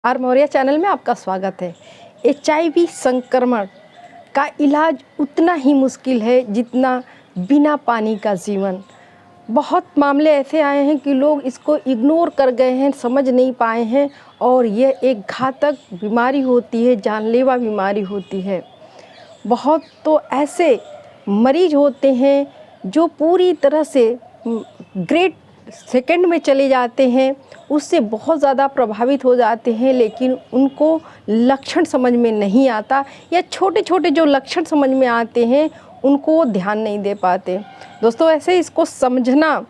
Are Maurya channel में आपका स्वागत है। HIV संक्रमण का इलाज उतना ही मुश्किल है जितना बिना पानी का जीवन। बहुत मामले ऐसे आए हैं कि लोग इसको इग्नोर कर गए हैं, समझ नहीं पाए हैं और ये एक घातक बीमारी होती है, जानलेवा बीमारी होती है। बहुत तो ऐसे मरीज होते हैं जो पूरी तरह से ग्रेट सेकंड में चले जाते हैं, उससे बहुत ज़्यादा प्रभावित हो जाते हैं, लेकिन उनको लक्षण समझ में नहीं आता या छोटे छोटे जो लक्षण समझ में आते हैं उनको ध्यान नहीं दे पाते। दोस्तों, ऐसे इसको समझना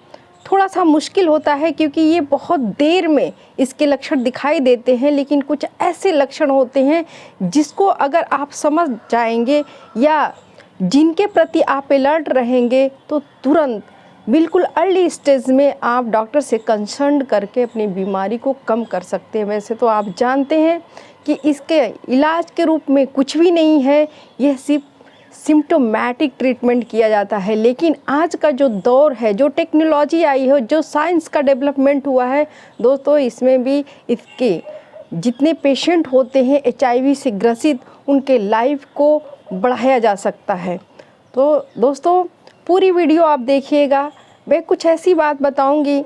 थोड़ा सा मुश्किल होता है क्योंकि ये बहुत देर में इसके लक्षण दिखाई देते हैं, लेकिन कुछ ऐसे लक्षण होते हैं जिसको अगर आप समझ जाएंगे या जिनके प्रति आप अलर्ट रहेंगे तो तुरंत बिल्कुल अर्ली स्टेज में आप डॉक्टर से कंसल्ट करके अपनी बीमारी को कम कर सकते हैं। वैसे तो आप जानते हैं कि इसके इलाज के रूप में कुछ भी नहीं है, यह सिर्फ सिम्टोमेटिक ट्रीटमेंट किया जाता है। लेकिन आज का जो दौर है, जो टेक्नोलॉजी आई है, जो साइंस का डेवलपमेंट हुआ है दोस्तों, इसमें भी इसके जितने पेशेंट होते हैं HIV से ग्रसित, उनके लाइफ को बढ़ाया जा सकता है। तो दोस्तों, पूरी वीडियो आप देखिएगा। मैं कुछ ऐसी बात बताऊंगी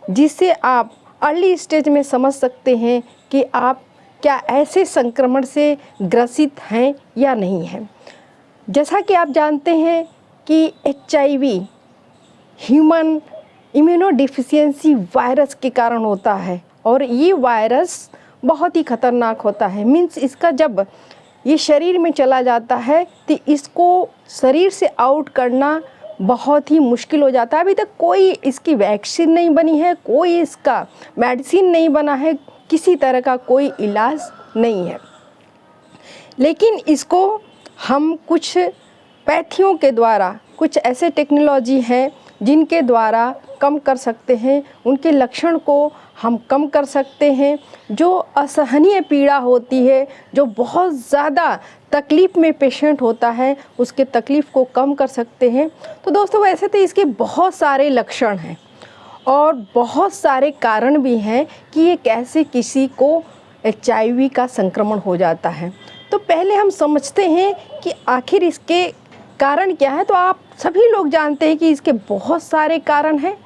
जिससे आप अर्ली स्टेज में समझ सकते हैं कि आप क्या ऐसे संक्रमण से ग्रसित हैं या नहीं हैं। जैसा कि आप जानते हैं कि HIV ह्यूमन इम्यूनोडिफिशियंसी वायरस के कारण होता है और ये वायरस बहुत ही खतरनाक होता है। मीन्स इसका जब ये शरीर में चला जाता है तो इसको शरीर से आउट करना बहुत ही मुश्किल हो जाता है। अभी तक कोई इसकी वैक्सीन नहीं बनी है, कोई इसका मेडिसिन नहीं बना है, किसी तरह का कोई इलाज नहीं है। लेकिन इसको हम कुछ पैथियों के द्वारा, कुछ ऐसे टेक्नोलॉजी हैं जिनके द्वारा कम कर सकते हैं, उनके लक्षण को हम कम कर सकते हैं। जो असहनीय पीड़ा होती है, जो बहुत ज़्यादा तकलीफ़ में पेशेंट होता है, उसके तकलीफ़ को कम कर सकते हैं। तो दोस्तों, वैसे तो इसके बहुत सारे लक्षण हैं और बहुत सारे कारण भी हैं कि ये कैसे किसी को HIV का संक्रमण हो जाता है। तो पहले हम समझते हैं कि आखिर इसके कारण क्या है। तो आप सभी लोग जानते हैं कि इसके बहुत सारे कारण हैं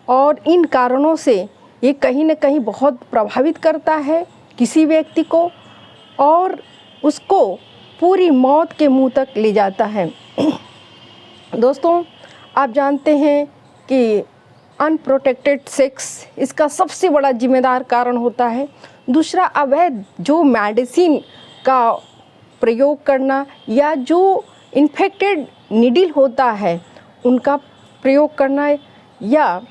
और इन कारणों से ये कहीं ना कहीं बहुत प्रभावित करता है किसी व्यक्ति को और उसको पूरी मौत के मुंह तक ले जाता है। दोस्तों, आप जानते हैं कि अनप्रोटेक्टेड सेक्स इसका सबसे बड़ा जिम्मेदार कारण होता है। दूसरा, अवैध जो मेडिसिन का प्रयोग करना या जो इन्फेक्टेड नीडल होता है उनका प्रयोग करना, या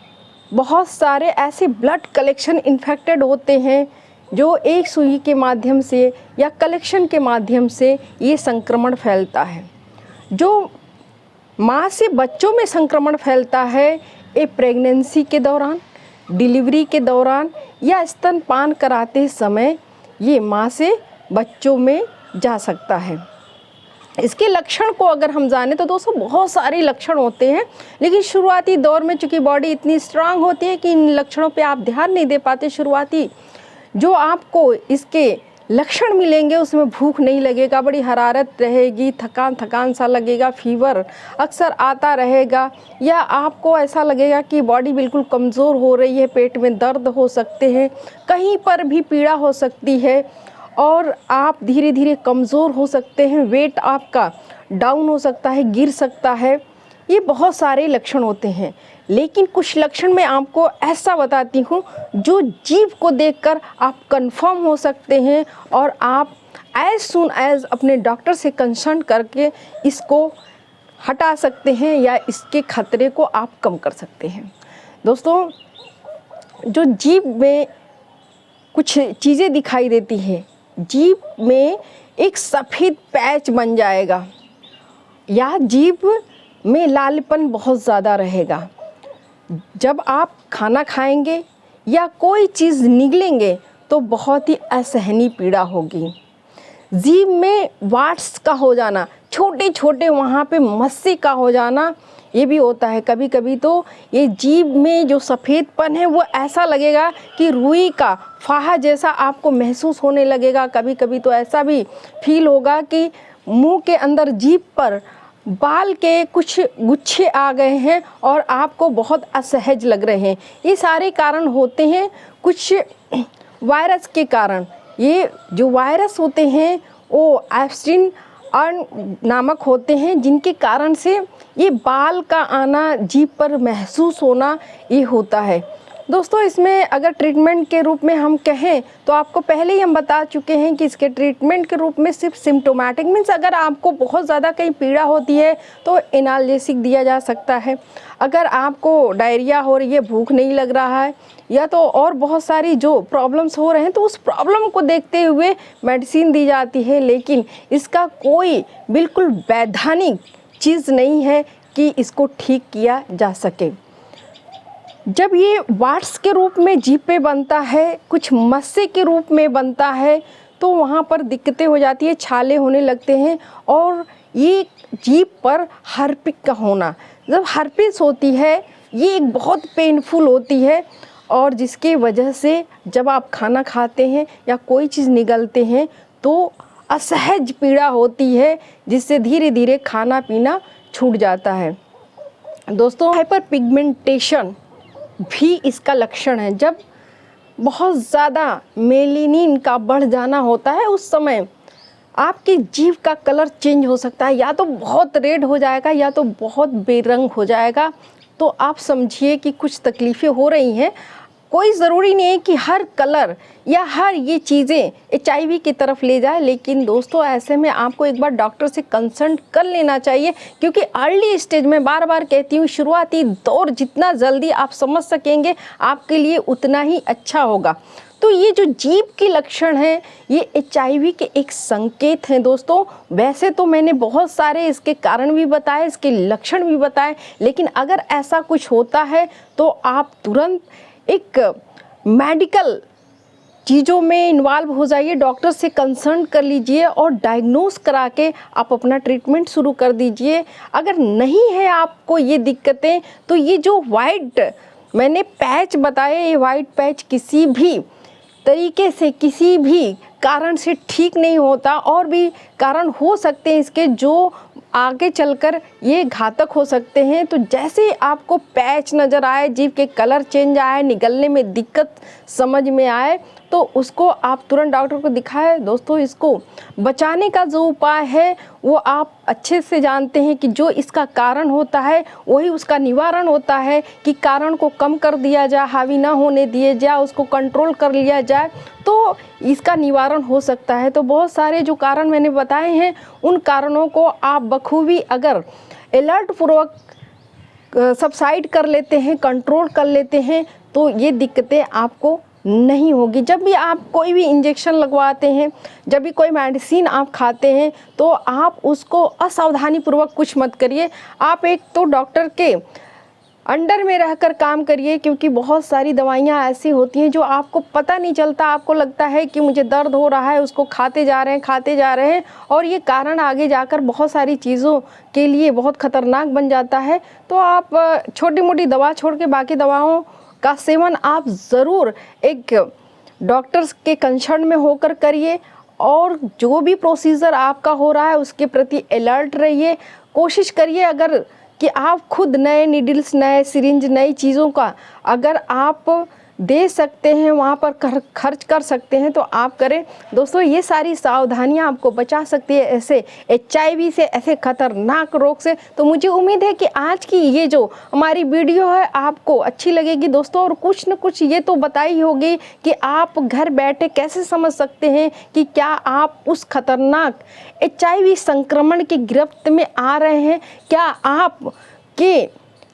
बहुत सारे ऐसे ब्लड कलेक्शन इन्फेक्टेड होते हैं जो एक सुई के माध्यम से या कलेक्शन के माध्यम से ये संक्रमण फैलता है। जो माँ से बच्चों में संक्रमण फैलता है, ये प्रेगनेंसी के दौरान, डिलीवरी के दौरान या स्तनपान कराते समय ये माँ से बच्चों में जा सकता है। इसके लक्षण को अगर हम जाने तो दोस्तों बहुत सारे लक्षण होते हैं, लेकिन शुरुआती दौर में चूँकि बॉडी इतनी स्ट्रांग होती है कि इन लक्षणों पे आप ध्यान नहीं दे पाते। शुरुआती जो आपको इसके लक्षण मिलेंगे उसमें भूख नहीं लगेगा, बड़ी हरारत रहेगी, थकान थकान सा लगेगा, फीवर अक्सर आता रहेगा, या आपको ऐसा लगेगा कि बॉडी बिल्कुल कमज़ोर हो रही है, पेट में दर्द हो सकते हैं, कहीं पर भी पीड़ा हो सकती है और आप धीरे धीरे कमज़ोर हो सकते हैं, वेट आपका डाउन हो सकता है, गिर सकता है। ये बहुत सारे लक्षण होते हैं, लेकिन कुछ लक्षण मैं आपको ऐसा बताती हूँ जो जीभ को देखकर आप कंफर्म हो सकते हैं और आप एज सून एज अपने डॉक्टर से कंसल्ट करके इसको हटा सकते हैं या इसके खतरे को आप कम कर सकते हैं। दोस्तों, जो जीभ में कुछ चीज़ें दिखाई देती हैं, जीभ में एक सफ़ेद पैच बन जाएगा या जीभ में लालपन बहुत ज़्यादा रहेगा। जब आप खाना खाएंगे या कोई चीज़ निगलेंगे तो बहुत ही असहनीय पीड़ा होगी। जीभ में वाट्स का हो जाना, छोटे छोटे वहाँ पे मस्से का हो जाना, ये भी होता है। कभी कभी तो ये जीभ में जो सफ़ेदपन है वो ऐसा लगेगा कि रुई का फाहा जैसा आपको महसूस होने लगेगा। कभी कभी तो ऐसा भी फील होगा कि मुंह के अंदर जीभ पर बाल के कुछ गुच्छे आ गए हैं और आपको बहुत असहज लग रहे हैं। ये सारे कारण होते हैं कुछ वायरस के कारण। ये जो वायरस होते हैं वो एब्सिन नामक होते हैं, जिनके कारण से ये बाल का आना, जीभ पर महसूस होना ये होता है। दोस्तों, इसमें अगर ट्रीटमेंट के रूप में हम कहें तो आपको पहले ही हम बता चुके हैं कि इसके ट्रीटमेंट के रूप में सिर्फ सिम्टोमेटिक मीन्स अगर आपको बहुत ज़्यादा कहीं पीड़ा होती है तो एनाल्जेसिक दिया जा सकता है। अगर आपको डायरिया हो रही है, भूख नहीं लग रहा है, या तो और बहुत सारी जो प्रॉब्लम्स हो रहे हैं तो उस प्रॉब्लम को देखते हुए मेडिसिन दी जाती है। लेकिन इसका कोई बिल्कुल वैधानिक चीज़ नहीं है कि इसको ठीक किया जा सके। जब ये वाट्स के रूप में जीभ पे बनता है, कुछ मस्से के रूप में बनता है, तो वहाँ पर दिक्कतें हो जाती है, छाले होने लगते हैं। और ये जीभ पर हर्पिक का होना, जब हर्पिस होती है ये एक बहुत पेनफुल होती है, और जिसके वजह से जब आप खाना खाते हैं या कोई चीज़ निगलते हैं तो असहज पीड़ा होती है, जिससे धीरे धीरे खाना पीना छूट जाता है। दोस्तों, हाइपर पिगमेंटेशन भी इसका लक्षण है। जब बहुत ज़्यादा मेलेनिन का बढ़ जाना होता है उस समय आपकी जीभ का कलर चेंज हो सकता है, या तो बहुत रेड हो जाएगा या तो बहुत बेरंग हो जाएगा। तो आप समझिए कि कुछ तकलीफ़ें हो रही हैं। कोई ज़रूरी नहीं है कि हर कलर या हर ये चीज़ें HIV की तरफ ले जाए, लेकिन दोस्तों ऐसे में आपको एक बार डॉक्टर से कंसल्ट कर लेना चाहिए, क्योंकि अर्ली स्टेज में बार बार कहती हूँ शुरुआती दौर जितना जल्दी आप समझ सकेंगे आपके लिए उतना ही अच्छा होगा। तो ये जो जीभ के लक्षण हैं ये HIV के एक संकेत हैं दोस्तों। वैसे तो मैंने बहुत सारे इसके कारण भी बताए, इसके लक्षण भी बताए, लेकिन अगर ऐसा कुछ होता है तो आप तुरंत एक मेडिकल चीज़ों में इन्वॉल्व हो जाइए, डॉक्टर से कंसल्ट कर लीजिए और डायग्नोस करा के आप अपना ट्रीटमेंट शुरू कर दीजिए। अगर नहीं है आपको ये दिक्कतें तो ये जो वाइट मैंने पैच बताए, ये वाइट पैच किसी भी तरीके से किसी भी कारण से ठीक नहीं होता, और भी कारण हो सकते हैं इसके जो आगे चलकर ये घातक हो सकते हैं। तो जैसे आपको पैच नज़र आए, जीभ के कलर चेंज आए, निगलने में दिक्कत समझ में आए, तो उसको आप तुरंत डॉक्टर को दिखाएं। दोस्तों, इसको बचाने का जो उपाय है वो आप अच्छे से जानते हैं कि जो इसका कारण होता है वही उसका निवारण होता है, कि कारण को कम कर दिया जाए, हावी ना होने दिए जाए, उसको कंट्रोल कर लिया जाए तो इसका निवारण हो सकता है। तो बहुत सारे जो कारण मैंने बताए हैं उन कारणों को आप बखूबी अगर अलर्ट पूर्वक सबसाइड कर लेते हैं, कंट्रोल कर लेते हैं, तो ये दिक्कतें आपको नहीं होगी। जब भी आप कोई भी इंजेक्शन लगवाते हैं, जब भी कोई मेडिसिन आप खाते हैं, तो आप उसको असावधानी पूर्वक कुछ मत करिए। आप एक तो डॉक्टर के अंडर में रहकर काम करिए, क्योंकि बहुत सारी दवाइयाँ ऐसी होती हैं जो आपको पता नहीं चलता। आपको लगता है कि मुझे दर्द हो रहा है, उसको खाते जा रहे हैं और ये कारण आगे जाकर बहुत सारी चीज़ों के लिए बहुत ख़तरनाक बन जाता है। तो आप छोटी मोटी दवा छोड़ के बाकी दवाओं का सेवन आप ज़रूर एक डॉक्टर्स के कंसर्न में होकर करिए, और जो भी प्रोसीजर आपका हो रहा है उसके प्रति अलर्ट रहिए। कोशिश करिए अगर कि आप खुद नए नीडल्स, नए सिरिंज, नई चीज़ों का अगर आप दे सकते हैं, वहाँ पर खर्च कर सकते हैं तो आप करें। दोस्तों, ये सारी सावधानियाँ आपको बचा सकती है ऐसे HIV से, ऐसे ख़तरनाक रोग से। तो मुझे उम्मीद है कि आज की ये जो हमारी वीडियो है आपको अच्छी लगेगी दोस्तों, और कुछ न कुछ ये तो बताई होगी कि आप घर बैठे कैसे समझ सकते हैं कि क्या आप उस खतरनाक HIV संक्रमण की गिरफ्त में आ रहे हैं, क्या आप के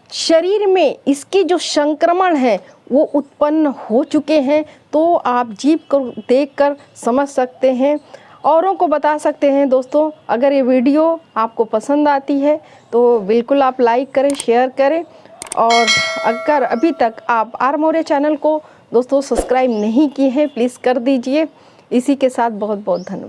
शरीर में इसकी जो संक्रमण है वो उत्पन्न हो चुके हैं। तो आप जीभ को देखकर समझ सकते हैं, औरों को बता सकते हैं। दोस्तों, अगर ये वीडियो आपको पसंद आती है तो बिल्कुल आप लाइक करें, शेयर करें, और अगर अभी तक आप आर मौर्य चैनल को दोस्तों सब्सक्राइब नहीं किए हैं प्लीज़ कर दीजिए। इसी के साथ बहुत बहुत धन्यवाद।